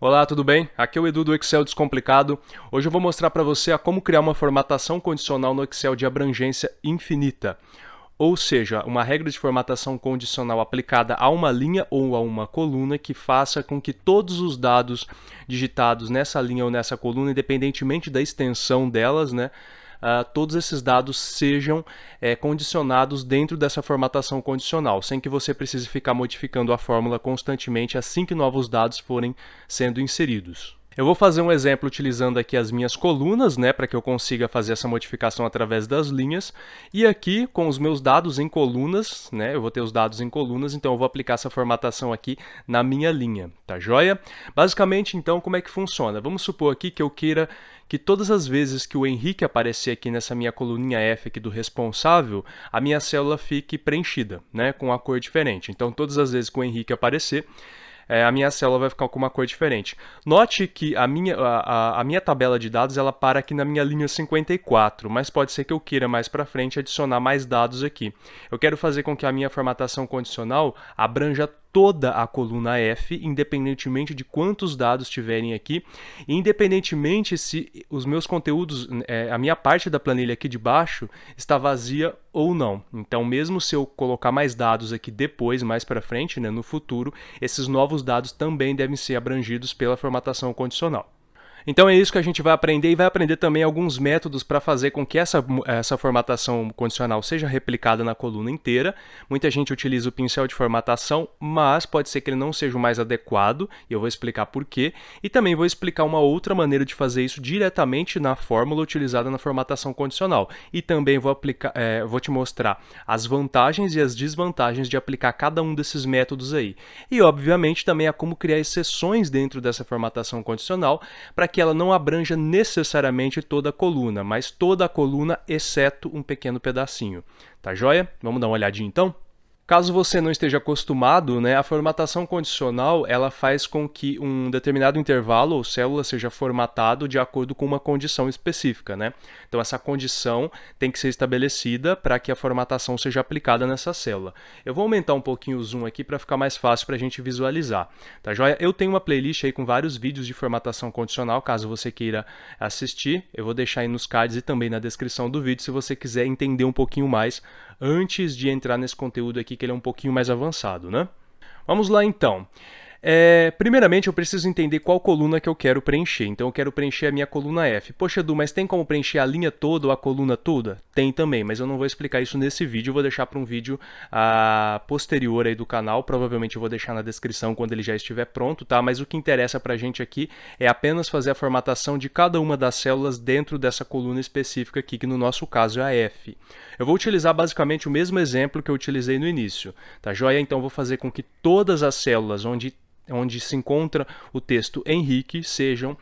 Olá, tudo bem? Aqui é o Edu do Excel Descomplicado. Hoje eu vou mostrar para você a como criar uma formatação condicional no Excel de abrangência infinita. Ou seja, uma regra de formatação condicional aplicada a uma linha ou a uma coluna que faça com que todos os dados digitados nessa linha ou nessa coluna, independentemente da extensão delas, todos esses dados sejam condicionados dentro dessa formatação condicional, sem que você precise ficar modificando a fórmula constantemente assim que novos dados forem sendo inseridos. Eu vou fazer um exemplo utilizando aqui as minhas colunas, para que eu consiga fazer essa modificação através das linhas. E aqui, com os meus dados em colunas, eu vou ter os dados em colunas, então eu vou aplicar essa formatação aqui na minha linha, tá joia? Basicamente, então, como é que funciona? Vamos supor aqui que eu queira que todas as vezes que o Henrique aparecer aqui nessa minha coluninha F aqui do responsável, a minha célula fique preenchida, com a cor diferente. Então, todas as vezes que o Henrique aparecer, a minha célula vai ficar com uma cor diferente. Note que a minha tabela de dados ela para aqui na minha linha 54, mas pode ser que eu queira mais para frente adicionar mais dados aqui. Eu quero fazer com que a minha formatação condicional abranja toda a coluna F, independentemente de quantos dados tiverem aqui, independentemente se os meus conteúdos, a minha parte da planilha aqui de baixo está vazia ou não. Então, mesmo se eu colocar mais dados aqui depois, mais para frente, no futuro, esses novos dados também devem ser abrangidos pela formatação condicional. Então é isso que a gente vai aprender e vai aprender também alguns métodos para fazer com que essa formatação condicional seja replicada na coluna inteira. Muita gente utiliza o pincel de formatação, mas pode ser que ele não seja o mais adequado, e eu vou explicar por quê. E também vou explicar uma outra maneira de fazer isso diretamente na fórmula utilizada na formatação condicional. E também vou te mostrar as vantagens e as desvantagens de aplicar cada um desses métodos aí. E, obviamente, também a como criar exceções dentro dessa formatação condicional para que ela não abranja necessariamente toda a coluna, mas toda a coluna exceto um pequeno pedacinho. Tá joia? Vamos dar uma olhadinha então? Caso você não esteja acostumado, a formatação condicional ela faz com que um determinado intervalo ou célula seja formatado de acordo com uma condição específica. Então, essa condição tem que ser estabelecida para que a formatação seja aplicada nessa célula. Eu vou aumentar um pouquinho o zoom aqui para ficar mais fácil para a gente visualizar. Tá joia? Eu tenho uma playlist aí com vários vídeos de formatação condicional, caso você queira assistir. Eu vou deixar aí nos cards e também na descrição do vídeo, se você quiser entender um pouquinho mais antes de entrar nesse conteúdo aqui, que ele é um pouquinho mais avançado, Vamos lá, então. Primeiramente, eu preciso entender qual coluna que eu quero preencher. Então, eu quero preencher a minha coluna F. Poxa, Edu, mas tem como preencher a linha toda ou a coluna toda? Tem também, mas eu não vou explicar isso nesse vídeo. Eu vou deixar para um vídeo posterior aí do canal. Provavelmente eu vou deixar na descrição quando ele já estiver pronto, tá? Mas o que interessa para a gente aqui é apenas fazer a formatação de cada uma das células dentro dessa coluna específica aqui, que no nosso caso é a F. Eu vou utilizar basicamente o mesmo exemplo que eu utilizei no início, tá joia? Então, eu vou fazer com que todas as células onde se encontra o texto Henrique sejam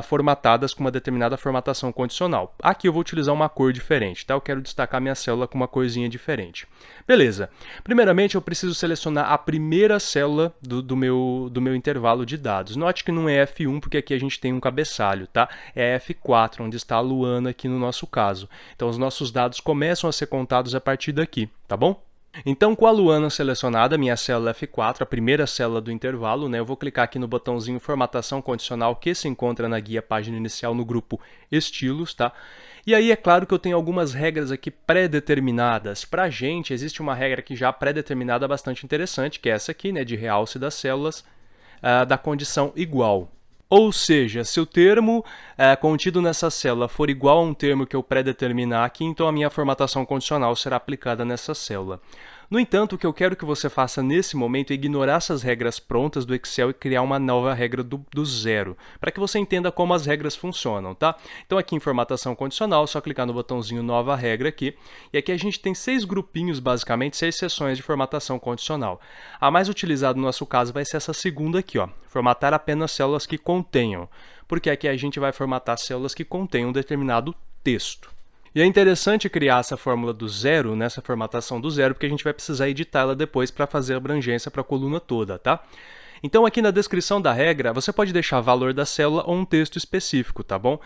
formatadas com uma determinada formatação condicional. Aqui eu vou utilizar uma cor diferente, tá? Eu quero destacar minha célula com uma corzinha diferente. Beleza. Primeiramente, eu preciso selecionar a primeira célula do meu intervalo de dados. Note que não é F1, porque aqui a gente tem um cabeçalho, tá? É F4, onde está a Luana aqui no nosso caso. Então, os nossos dados começam a ser contados a partir daqui, tá bom? Então, com a Luana selecionada, minha célula F4, a primeira célula do intervalo, eu vou clicar aqui no botãozinho Formatação Condicional, que se encontra na guia Página Inicial no grupo Estilos, tá? E aí, é claro que eu tenho algumas regras aqui pré-determinadas. Para a gente, existe uma regra aqui já pré-determinada bastante interessante, que é essa aqui, de realce das células, da condição igual. Ou seja, se o termo contido nessa célula for igual a um termo que eu pré-determinar aqui, então a minha formatação condicional será aplicada nessa célula. No entanto, o que eu quero que você faça nesse momento é ignorar essas regras prontas do Excel e criar uma nova regra do zero, para que você entenda como as regras funcionam, tá? Então, aqui em formatação condicional, só clicar no botãozinho nova regra aqui, e aqui a gente tem 6 grupinhos, basicamente, 6 seções de formatação condicional. A mais utilizada no nosso caso vai ser essa segunda aqui, formatar apenas células que contenham, porque aqui a gente vai formatar células que contenham um determinado texto. E é interessante criar essa fórmula do zero, nessa formatação do zero, porque a gente vai precisar editá-la depois para fazer a abrangência para a coluna toda, tá? Então, aqui na descrição da regra, você pode deixar valor da célula ou um texto específico, tá bom?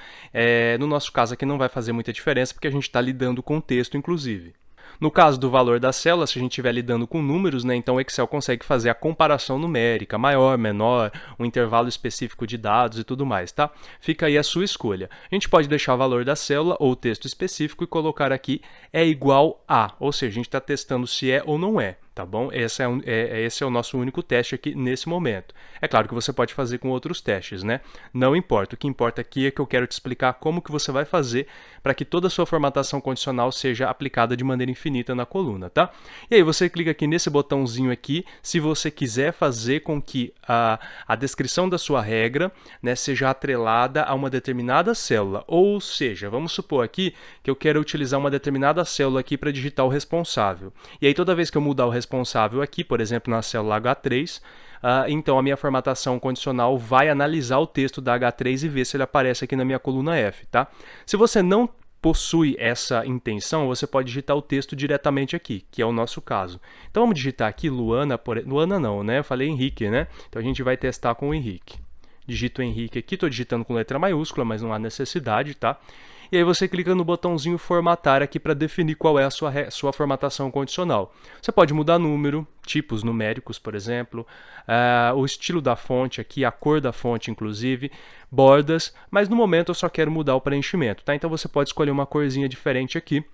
No nosso caso aqui não vai fazer muita diferença, porque a gente está lidando com texto, inclusive. No caso do valor da célula, se a gente estiver lidando com números, né, então o Excel consegue fazer a comparação numérica, maior, menor, um intervalo específico de dados e tudo mais, tá? Fica aí a sua escolha. A gente pode deixar o valor da célula ou o texto específico e colocar aqui é igual a, ou seja, a gente está testando se é ou não é. Tá bom? Esse é o nosso único teste aqui nesse momento. É claro que você pode fazer com outros testes, né? Não importa. O que importa aqui é que eu quero te explicar como que você vai fazer para que toda a sua formatação condicional seja aplicada de maneira infinita na coluna, tá? E aí você clica aqui nesse botãozinho aqui, se você quiser fazer com que a descrição da sua regra, né, seja atrelada a uma determinada célula. Ou seja, vamos supor aqui que eu quero utilizar uma determinada célula aqui para digitar o responsável. E aí toda vez que eu mudar o responsável aqui, por exemplo, na célula H3, então a minha formatação condicional vai analisar o texto da H3 e ver se ele aparece aqui na minha coluna F, tá? Se você não possui essa intenção, você pode digitar o texto diretamente aqui, que é o nosso caso. Então vamos digitar aqui Luana, Luana não, né? Eu falei Henrique, né? Então a gente vai testar com o Henrique. Digito o Henrique aqui, estou digitando com letra maiúscula, mas não há necessidade, tá? E aí você clica no botãozinho formatar aqui para definir qual é a sua formatação condicional. Você pode mudar número, tipos numéricos, por exemplo, o estilo da fonte aqui, a cor da fonte, inclusive, bordas, mas no momento eu só quero mudar o preenchimento, tá? Então você pode escolher uma corzinha diferente aqui.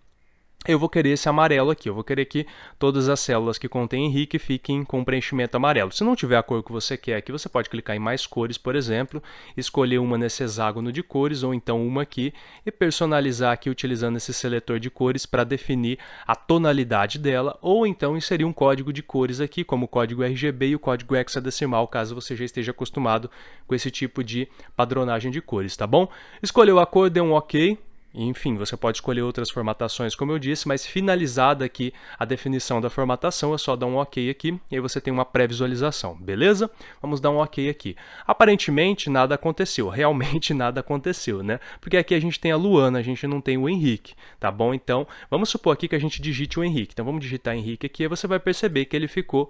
Eu vou querer esse amarelo aqui, eu vou querer que todas as células que contêm Henrique fiquem com preenchimento amarelo. Se não tiver a cor que você quer aqui, você pode clicar em mais cores, por exemplo, escolher uma nesse hexágono de cores, ou então uma aqui, e personalizar aqui utilizando esse seletor de cores para definir a tonalidade dela, ou então inserir um código de cores aqui, como o código RGB e o código hexadecimal, caso você já esteja acostumado com esse tipo de padronagem de cores, tá bom? Escolheu a cor, deu um OK. Enfim, você pode escolher outras formatações, como eu disse, mas finalizada aqui a definição da formatação, é só dar um OK aqui e aí você tem uma pré-visualização, beleza? Vamos dar um OK aqui. Aparentemente nada aconteceu, realmente nada aconteceu, né? Porque aqui a gente tem a Luana, a gente não tem o Henrique, tá bom? Então, vamos supor aqui que a gente digite o Henrique. Então, vamos digitar Henrique aqui e você vai perceber que ele ficou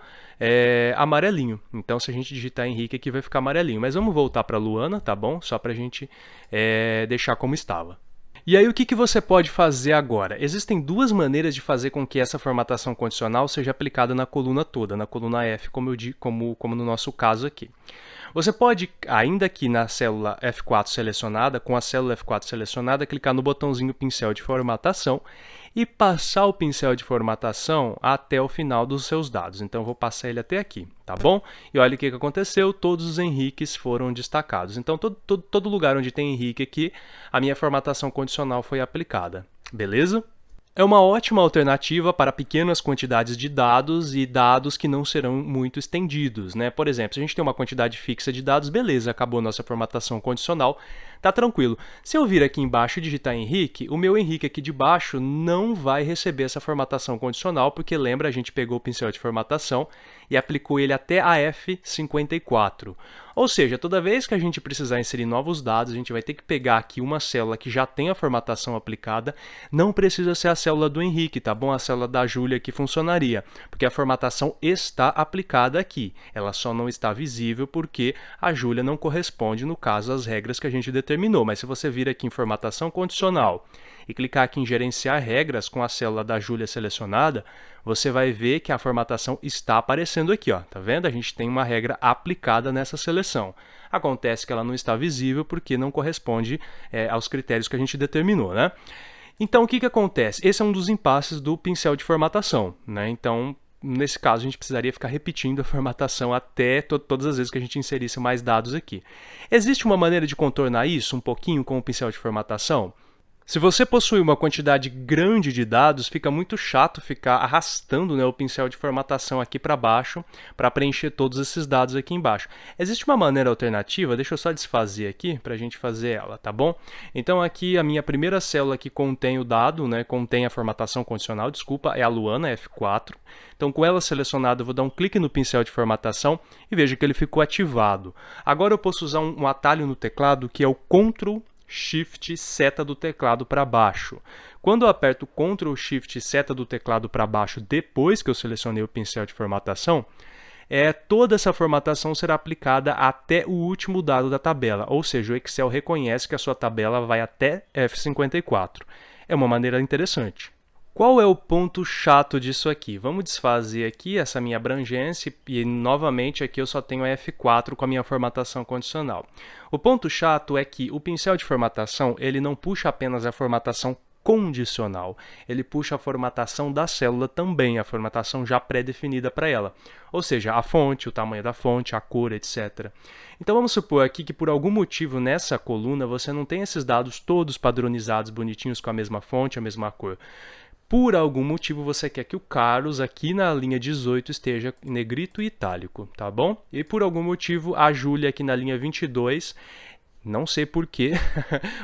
amarelinho. Então, se a gente digitar Henrique aqui, vai ficar amarelinho. Mas vamos voltar para a Luana, tá bom? Só para a gente deixar como estava. E aí o que você pode fazer agora? Existem duas maneiras de fazer com que essa formatação condicional seja aplicada na coluna toda, na coluna F, como no nosso caso aqui. Você pode, ainda aqui na célula F4 selecionada, com a célula F4 selecionada, clicar no botãozinho pincel de formatação e passar o pincel de formatação até o final dos seus dados. Então, eu vou passar ele até aqui, tá bom? E olha o que aconteceu, todos os Henriques foram destacados. Então, todo lugar onde tem Henrique aqui, a minha formatação condicional foi aplicada, beleza? É uma ótima alternativa para pequenas quantidades de dados e dados que não serão muito estendidos, né? Por exemplo, se a gente tem uma quantidade fixa de dados, beleza, acabou nossa formatação condicional, tá tranquilo. Se eu vir aqui embaixo e digitar Henrique, o meu Henrique aqui de baixo não vai receber essa formatação condicional, porque lembra, a gente pegou o pincel de formatação e aplicou ele até a F54. Ou seja, toda vez que a gente precisar inserir novos dados, a gente vai ter que pegar aqui uma célula que já tem a formatação aplicada. Não precisa ser a célula do Henrique, tá bom? A célula da Júlia que funcionaria, porque a formatação está aplicada aqui. Ela só não está visível porque a Júlia não corresponde, no caso, às regras que a gente determinou. Mas se você vir aqui em formatação condicional e clicar aqui em gerenciar regras com a célula da Júlia selecionada, você vai ver que a formatação está aparecendo aqui, ó. Tá vendo? A gente tem uma regra aplicada nessa seleção. Acontece que ela não está visível porque não corresponde aos critérios que a gente determinou, né? Então, o que acontece? Esse é um dos impasses do pincel de formatação, né? Então, nesse caso, a gente precisaria ficar repetindo a formatação até todas as vezes que a gente inserisse mais dados aqui. Existe uma maneira de contornar isso um pouquinho com o pincel de formatação? Se você possui uma quantidade grande de dados, fica muito chato ficar arrastando, né, o pincel de formatação aqui para baixo para preencher todos esses dados aqui embaixo. Existe uma maneira alternativa, deixa eu só desfazer aqui para a gente fazer ela, tá bom? Então aqui a minha primeira célula que contém o dado, né, contém a formatação condicional, desculpa, é a Luana, F4. Então com ela selecionada eu vou dar um clique no pincel de formatação e veja que ele ficou ativado. Agora eu posso usar um atalho no teclado que é o Ctrl Shift seta do teclado para baixo. Quando eu aperto Ctrl Shift seta do teclado para baixo depois que eu selecionei o pincel de formatação, toda essa formatação será aplicada até o último dado da tabela, ou seja, o Excel reconhece que a sua tabela vai até F54. É uma maneira interessante. Qual é o ponto chato disso aqui? Vamos desfazer aqui essa minha abrangência e novamente aqui eu só tenho a F4 com a minha formatação condicional. O ponto chato é que o pincel de formatação ele não puxa apenas a formatação condicional, ele puxa a formatação da célula também, a formatação já pré-definida para ela, ou seja, a fonte, o tamanho da fonte, a cor, etc. Então vamos supor aqui que por algum motivo nessa coluna você não tem esses dados todos padronizados, bonitinhos com a mesma fonte, a mesma cor. Por algum motivo você quer que o Carlos aqui na linha 18 esteja em negrito e itálico, tá bom? E por algum motivo a Júlia aqui na linha 22, não sei porquê,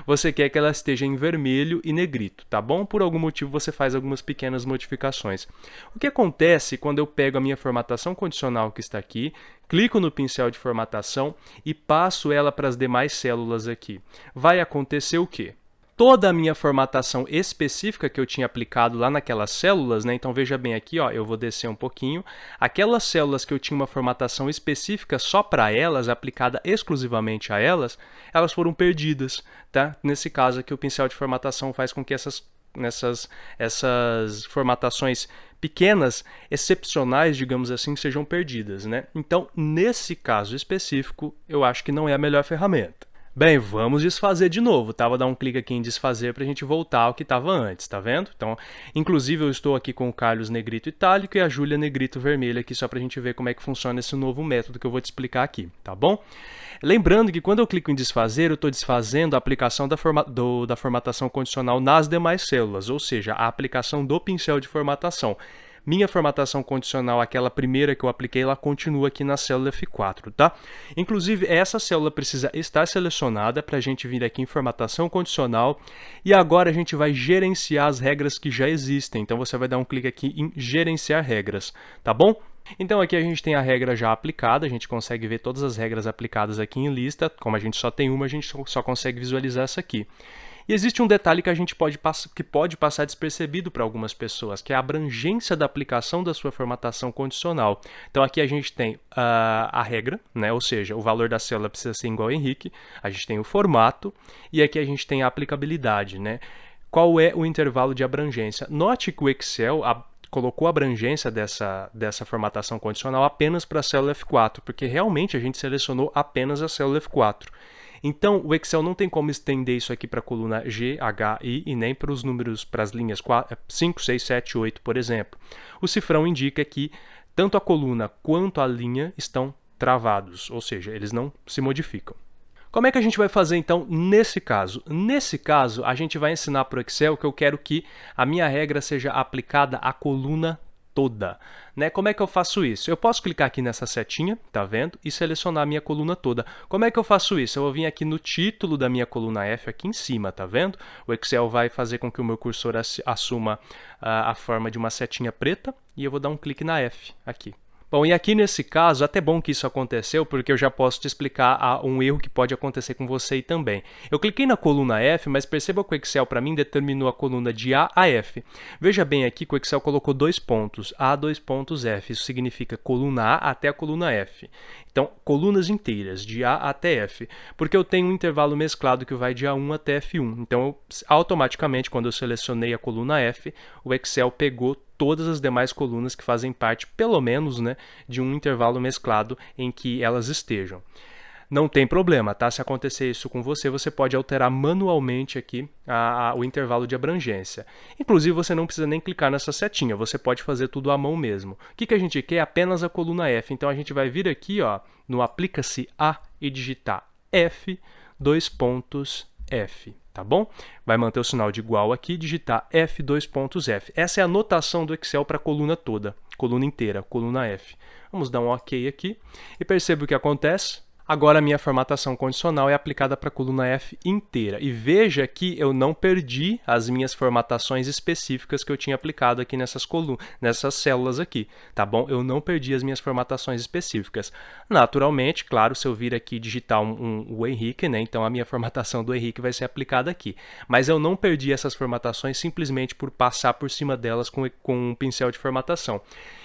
você quer que ela esteja em vermelho e negrito, tá bom? Por algum motivo você faz algumas pequenas modificações. O que acontece quando eu pego a minha formatação condicional que está aqui, clico no pincel de formatação e passo ela para as demais células aqui? Vai acontecer o quê? Toda a minha formatação específica que eu tinha aplicado lá naquelas células, né? Então veja bem aqui, ó, eu vou descer um pouquinho. Aquelas células que eu tinha uma formatação específica só para elas, aplicada exclusivamente a elas, elas foram perdidas, tá? Nesse caso aqui o pincel de formatação faz com que essas formatações pequenas, excepcionais, digamos assim, sejam perdidas, né? Então, nesse caso específico, eu acho que não é a melhor ferramenta. Bem, vamos desfazer de novo, tá? Vou dar um clique aqui em desfazer para a gente voltar ao que estava antes, tá vendo? Então, inclusive eu estou aqui com o Carlos negrito itálico e a Júlia negrito vermelho aqui, só para a gente ver como é que funciona esse novo método que eu vou te explicar aqui, tá bom? Lembrando que quando eu clico em desfazer, eu estou desfazendo a aplicação da formatação condicional nas demais células, ou seja, a aplicação do pincel de formatação. Minha formatação condicional, aquela primeira que eu apliquei, ela continua aqui na célula F4, tá? Inclusive, essa célula precisa estar selecionada para a gente vir aqui em formatação condicional e agora a gente vai gerenciar as regras que já existem. Então, você vai dar um clique aqui em gerenciar regras, tá bom? Então, aqui a gente tem a regra já aplicada, a gente consegue ver todas as regras aplicadas aqui em lista. Como a gente só tem uma, a gente só consegue visualizar essa aqui. E existe um detalhe que a gente pode passar despercebido para algumas pessoas, que é a abrangência da aplicação da sua formatação condicional. Então aqui a gente tem a regra, né? Ou seja, o valor da célula precisa ser igual a Henrique, a gente tem o formato e aqui a gente tem a aplicabilidade, né? Qual é o intervalo de abrangência? Note que o Excel colocou a abrangência dessa formatação condicional apenas para a célula F4, porque realmente a gente selecionou apenas a célula F4. Então, o Excel não tem como estender isso aqui para a coluna G, H, I e nem para os números, para as linhas 5, 6, 7, 8, por exemplo. O cifrão indica que tanto a coluna quanto a linha estão travados, ou seja, eles não se modificam. Como é que a gente vai fazer, então, nesse caso? Nesse caso, a gente vai ensinar para o Excel que eu quero que a minha regra seja aplicada à coluna toda, né? Como é que eu faço isso? Eu posso clicar aqui nessa setinha, tá vendo? E selecionar a minha coluna toda. Como é que eu faço isso? Eu vou vir aqui no título da minha coluna F, aqui em cima, tá vendo? O Excel vai fazer com que o meu cursor assuma a forma de uma setinha preta e eu vou dar um clique na F aqui. Bom, e aqui nesse caso, até bom que isso aconteceu, porque eu já posso te explicar um erro que pode acontecer com você aí também. Eu cliquei na coluna F, mas perceba que o Excel para mim determinou a coluna de A a F. Veja bem aqui que o Excel colocou dois pontos, A, dois pontos, F. Isso significa coluna A até a coluna F. Então, colunas inteiras, de A até F, porque eu tenho um intervalo mesclado que vai de A1 até F1. Então, automaticamente, quando eu selecionei a coluna F, o Excel pegou todas as demais colunas que fazem parte, pelo menos, né, de um intervalo mesclado em que elas estejam. Não tem problema, tá? Se acontecer isso com você, você pode alterar manualmente aqui o intervalo de abrangência. Inclusive, você não precisa nem clicar nessa setinha, você pode fazer tudo à mão mesmo. O que a gente quer? Apenas a coluna F. Então, a gente vai vir aqui, ó, no Aplica-se A e digitar F, dois pontos, F. Tá bom? Vai manter o sinal de igual aqui, digitar F, dois pontos, F. Essa é a notação do Excel para a coluna toda, coluna inteira, coluna F. Vamos dar um OK aqui e perceba o que acontece. Agora a minha formatação condicional é aplicada para a coluna F inteira. E veja que eu não perdi as minhas formatações específicas que eu tinha aplicado aqui nessas células aqui, tá bom? Eu não perdi as minhas formatações específicas. Naturalmente, claro, se eu vir aqui digitar o Henrique, né? Então a minha formatação do Henrique vai ser aplicada aqui. Mas eu não perdi essas formatações simplesmente por passar por cima delas com um pincel de formatação.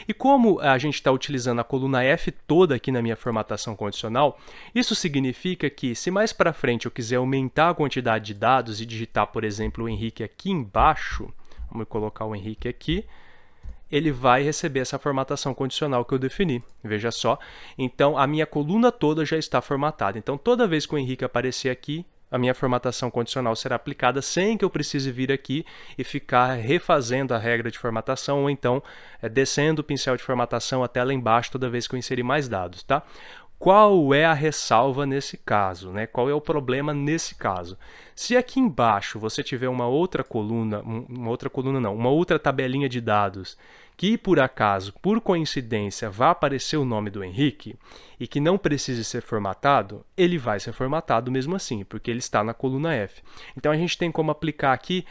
E como a gente está utilizando a coluna F toda aqui na minha formatação condicional, isso significa que, se mais para frente eu quiser aumentar a quantidade de dados e digitar, por exemplo, o Henrique aqui embaixo, vamos colocar o Henrique aqui, ele vai receber essa formatação condicional que eu defini. Veja só. Então, a minha coluna toda já está formatada. Então, toda vez que o Henrique aparecer aqui, a minha formatação condicional será aplicada sem que eu precise vir aqui e ficar refazendo a regra de formatação ou então descendo o pincel de formatação até lá embaixo toda vez que eu inserir mais dados, tá? Qual é a ressalva nesse caso, né? Qual é o problema nesse caso? Se aqui embaixo você tiver uma outra coluna, uma outra tabelinha de dados que por acaso, por coincidência, vai aparecer o nome do Henrique e que não precise ser formatado, ele vai ser formatado mesmo assim, porque ele está na coluna F. Então a gente tem como aplicar aqui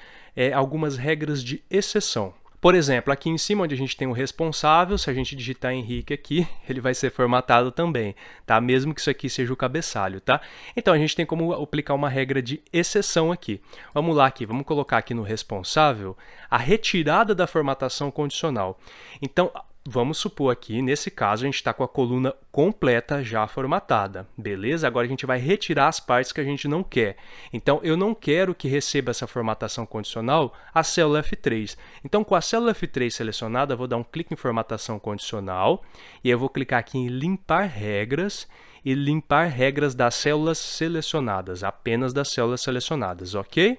algumas regras de exceção. Por exemplo, aqui em cima onde a gente tem o responsável, se a gente digitar Henrique aqui, ele vai ser formatado também, tá? Mesmo que isso aqui seja o cabeçalho, tá? Então, a gente tem como aplicar uma regra de exceção aqui. Vamos lá aqui, vamos colocar aqui no responsável a retirada da formatação condicional. Então, vamos supor aqui, nesse caso, a gente está com a coluna completa já formatada, beleza? Agora a gente vai retirar as partes que a gente não quer. Então, eu não quero que receba essa formatação condicional a célula F3. Então, com a célula F3 selecionada, eu vou dar um clique em formatação condicional e eu vou clicar aqui em limpar regras e limpar regras das células selecionadas, apenas das células selecionadas, ok?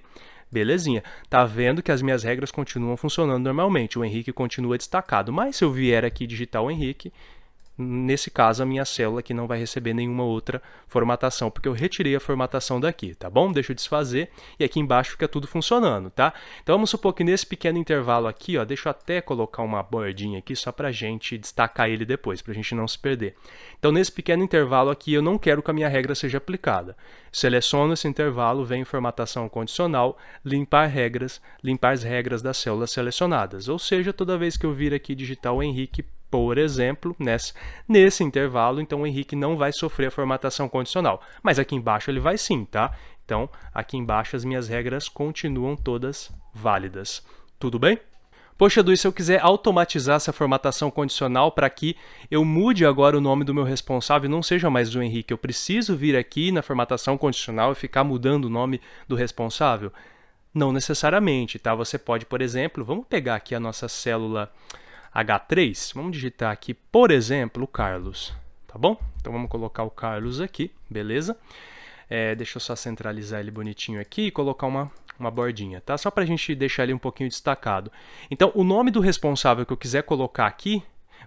Belezinha. Tá vendo que as minhas regras continuam funcionando normalmente. O Henrique continua destacado. Mas se eu vier aqui digitar o Henrique, nesse caso a minha célula aqui não vai receber nenhuma outra formatação, porque eu retirei a formatação daqui, tá bom? Deixa eu desfazer e aqui embaixo fica tudo funcionando, tá? Então vamos supor que nesse pequeno intervalo aqui, ó, deixa eu até colocar uma bordinha aqui só pra gente destacar ele depois, pra gente não se perder. Então nesse pequeno intervalo aqui eu não quero que a minha regra seja aplicada. Seleciono esse intervalo, venho em formatação condicional, limpar as regras das células selecionadas. Ou seja, toda vez que eu vir aqui digitar o Henrique, por exemplo, nesse intervalo, então o Henrique não vai sofrer a formatação condicional. Mas aqui embaixo ele vai sim, tá? Então, aqui embaixo as minhas regras continuam todas válidas. Tudo bem? Poxa, Edu, e se eu quiser automatizar essa formatação condicional para que eu mude agora o nome do meu responsável e não seja mais o Henrique, eu preciso vir aqui na formatação condicional e ficar mudando o nome do responsável? Não necessariamente, tá? Você pode, por exemplo, vamos pegar aqui a nossa célula H3, vamos digitar aqui, por exemplo, o Carlos, tá bom? Então vamos colocar o Carlos aqui, beleza? Deixa eu só centralizar ele bonitinho aqui e colocar uma bordinha, tá? Só para a gente deixar ele um pouquinho destacado. Então, o nome do responsável que eu quiser colocar aqui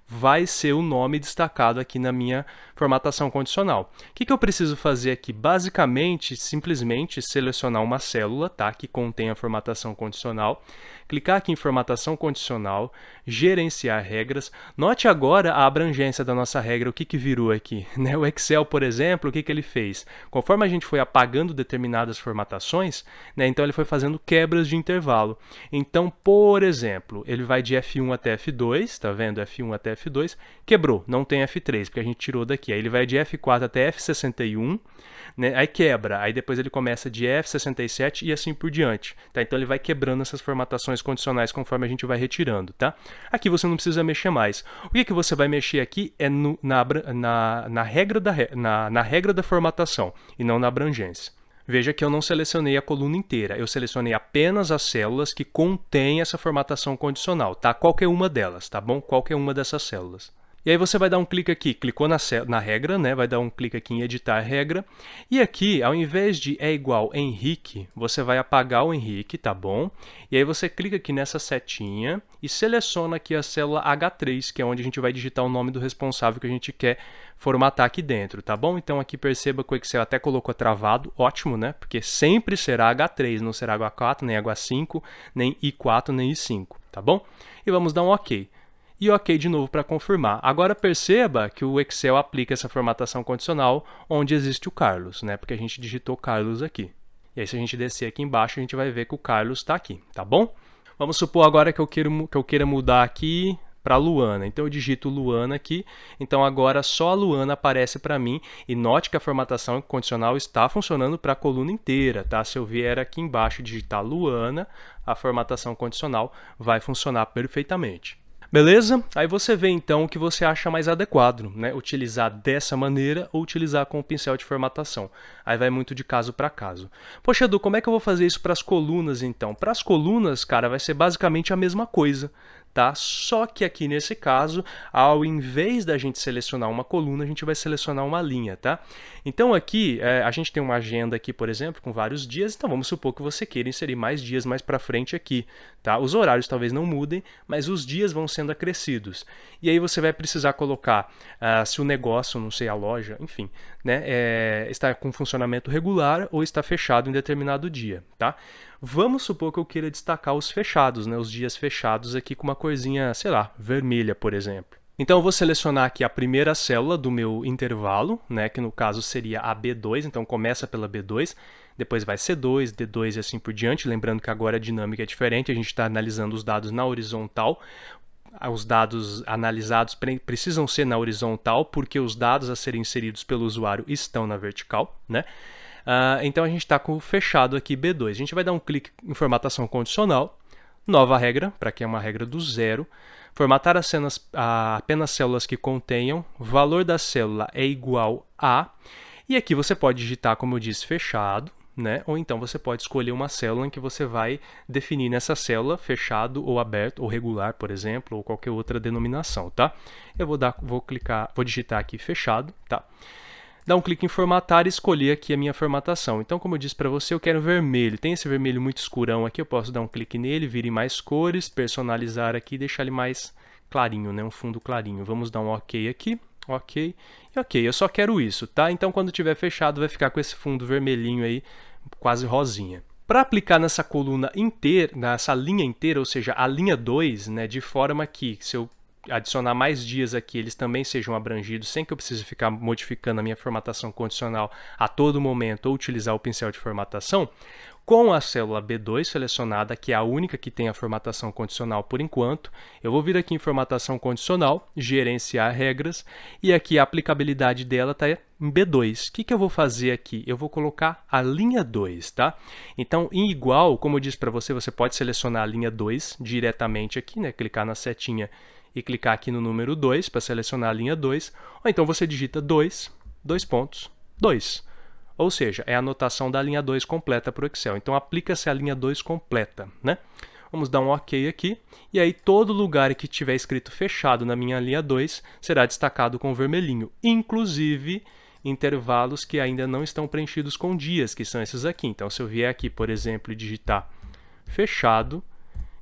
vai ser o nome destacado aqui na minha formatação condicional. O que eu preciso fazer aqui? Basicamente, simplesmente selecionar uma célula, tá? Que contém a formatação condicional, clicar aqui em formatação condicional, gerenciar regras. Note agora a abrangência da nossa regra, o que virou aqui, né? O Excel, por exemplo, o que ele fez? Conforme a gente foi apagando determinadas formatações, né? Então ele foi fazendo quebras de intervalo. Então, por exemplo, ele vai de F1 até F2, tá vendo? F1 até F2, quebrou, não tem F3, porque a gente tirou daqui. Aí ele vai de F4 até F61, né? Aí quebra, aí depois ele começa de F67 e assim por diante, tá? Então ele vai quebrando essas formatações condicionais conforme a gente vai retirando, tá? Aqui você não precisa mexer mais. O que você vai mexer aqui é na regra da formatação e não na abrangência. Veja que eu não selecionei a coluna inteira, eu selecionei apenas as células que contêm essa formatação condicional, tá? Qualquer uma delas, tá bom? Qualquer uma dessas células. E aí você vai dar um clique aqui, clicou na regra, né? Vai dar um clique aqui em editar regra. E aqui, ao invés de é igual Henrique, você vai apagar o Henrique, tá bom? E aí você clica aqui nessa setinha e seleciona aqui a célula H3, que é onde a gente vai digitar o nome do responsável que a gente quer formatar aqui dentro, tá bom? Então aqui perceba que o Excel até colocou travado, ótimo, né? Porque sempre será H3, não será H4, nem H5, nem I4, nem I5, tá bom? E vamos dar um OK. E OK de novo para confirmar. Agora perceba que o Excel aplica essa formatação condicional onde existe o Carlos, né? Porque a gente digitou Carlos aqui. E aí se a gente descer aqui embaixo, a gente vai ver que o Carlos está aqui, tá bom? Vamos supor agora que eu queira mudar aqui para Luana. Então eu digito Luana aqui. Então agora só a Luana aparece para mim. E note que a formatação condicional está funcionando para a coluna inteira, tá? Se eu vier aqui embaixo e digitar Luana, a formatação condicional vai funcionar perfeitamente. Beleza? Aí você vê então o que você acha mais adequado, né? Utilizar dessa maneira ou utilizar com o pincel de formatação. Aí vai muito de caso para caso. Poxa, Edu, como é que eu vou fazer isso para as colunas então? Para as colunas, cara, vai ser basicamente a mesma coisa, tá? Só que aqui nesse caso, ao invés da gente selecionar uma coluna, a gente vai selecionar uma linha, tá? Então aqui, a gente tem uma agenda aqui, por exemplo, com vários dias, então vamos supor que você queira inserir mais dias mais para frente aqui, tá? Os horários talvez não mudem, mas os dias vão sendo acrescidos. E aí você vai precisar colocar se o negócio, não sei, a loja, enfim, né, está com funcionamento regular ou está fechado em determinado dia, tá? Vamos supor que eu queira destacar os fechados, né, os dias fechados aqui com uma corzinha, sei lá, vermelha, por exemplo. Então eu vou selecionar aqui a primeira célula do meu intervalo, né, que no caso seria a B2, então começa pela B2, depois vai C2, D2 e assim por diante, lembrando que agora a dinâmica é diferente, a gente está analisando os dados na horizontal. Os dados analisados precisam ser na horizontal, porque os dados a serem inseridos pelo usuário estão na vertical, né? Então a gente está com o fechado aqui B2. A gente vai dar um clique em formatação condicional, nova regra, para que é uma regra do zero, formatar apenas células que contenham, valor da célula é igual a, e aqui você pode digitar, como eu disse, fechado, né? Ou então você pode escolher uma célula em que você vai definir nessa célula fechado ou aberto ou regular, por exemplo, ou qualquer outra denominação, tá? Eu vou digitar aqui fechado, tá? Dar um clique em formatar e escolher aqui a minha formatação. Então, como eu disse para você, eu quero vermelho. Tem esse vermelho muito escurão aqui, eu posso dar um clique nele, vir em mais cores, personalizar aqui e deixar ele mais clarinho, né? Um fundo clarinho. Vamos dar um OK aqui. OK. E OK, eu só quero isso, tá? Então, quando tiver fechado, vai ficar com esse fundo vermelhinho aí, quase rosinha. Para aplicar nessa coluna inteira, nessa linha inteira, ou seja, a linha 2, né, de forma que, se eu adicionar mais dias aqui, eles também sejam abrangidos, sem que eu precise ficar modificando a minha formatação condicional a todo momento ou utilizar o pincel de formatação, com a célula B2 selecionada, que é a única que tem a formatação condicional por enquanto, eu vou vir aqui em formatação condicional, gerenciar regras, e aqui a aplicabilidade dela está em B2. O que eu vou fazer aqui? Eu vou colocar a linha 2, tá? Então, em igual, como eu disse para você, você pode selecionar a linha 2 diretamente aqui, né? Clicar na setinha e clicar aqui no número 2 para selecionar a linha 2, ou então você digita 2, 2 pontos, 2. Ou seja, é a anotação da linha 2 completa para o Excel. Então, aplica-se a linha 2 completa, né? Vamos dar um OK aqui, e aí todo lugar que tiver escrito fechado na minha linha 2 será destacado com vermelhinho, inclusive intervalos que ainda não estão preenchidos com dias, que são esses aqui. Então, se eu vier aqui, por exemplo, e digitar fechado,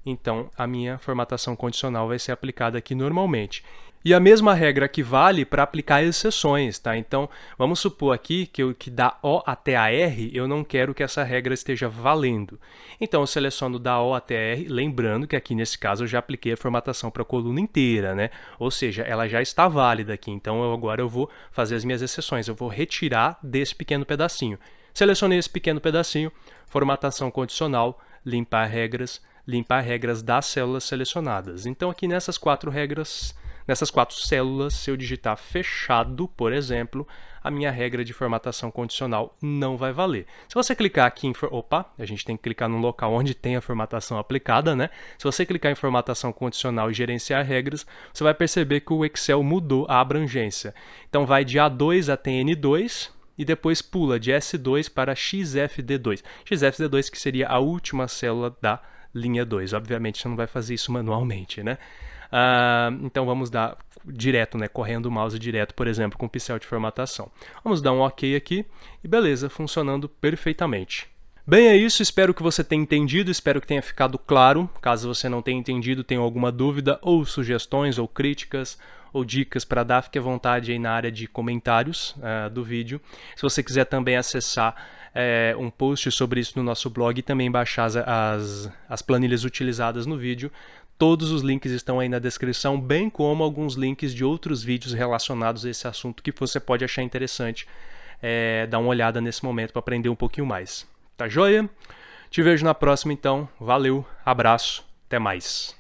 então a minha formatação condicional vai ser aplicada aqui normalmente. E a mesma regra que vale para aplicar exceções, tá? Então, vamos supor aqui que da O até a R, eu não quero que essa regra esteja valendo. Então, eu seleciono da O até a R, lembrando que aqui nesse caso eu já apliquei a formatação para a coluna inteira, né? Ou seja, ela já está válida aqui. Então, agora eu vou fazer as minhas exceções. Eu vou retirar desse pequeno pedacinho. Selecionei esse pequeno pedacinho, formatação condicional, limpar regras das células selecionadas. Então, aqui nessas quatro células, se eu digitar fechado, por exemplo, a minha regra de formatação condicional não vai valer. Se você clicar aqui em... a gente tem que clicar no local onde tem a formatação aplicada, né? Se você clicar em formatação condicional e gerenciar regras, você vai perceber que o Excel mudou a abrangência. Então, vai de A2 até N2, e depois pula de S2 para XFD2. XFD2 que seria a última célula da linha 2. Obviamente você não vai fazer isso manualmente, né? Então vamos dar direto, né? Correndo o mouse direto, por exemplo, com o pincel de formatação. Vamos dar um OK aqui e beleza, funcionando perfeitamente. Bem, é isso, espero que você tenha entendido, espero que tenha ficado claro. Caso você não tenha entendido, tenha alguma dúvida ou sugestões ou críticas ou dicas para dar, fique à vontade aí na área de comentários do vídeo. Se você quiser também acessar um post sobre isso no nosso blog e também baixar as planilhas utilizadas no vídeo, todos os links estão aí na descrição, bem como alguns links de outros vídeos relacionados a esse assunto que você pode achar interessante dar uma olhada nesse momento para aprender um pouquinho mais. Tá joia? Te vejo na próxima então. Valeu, abraço, até mais.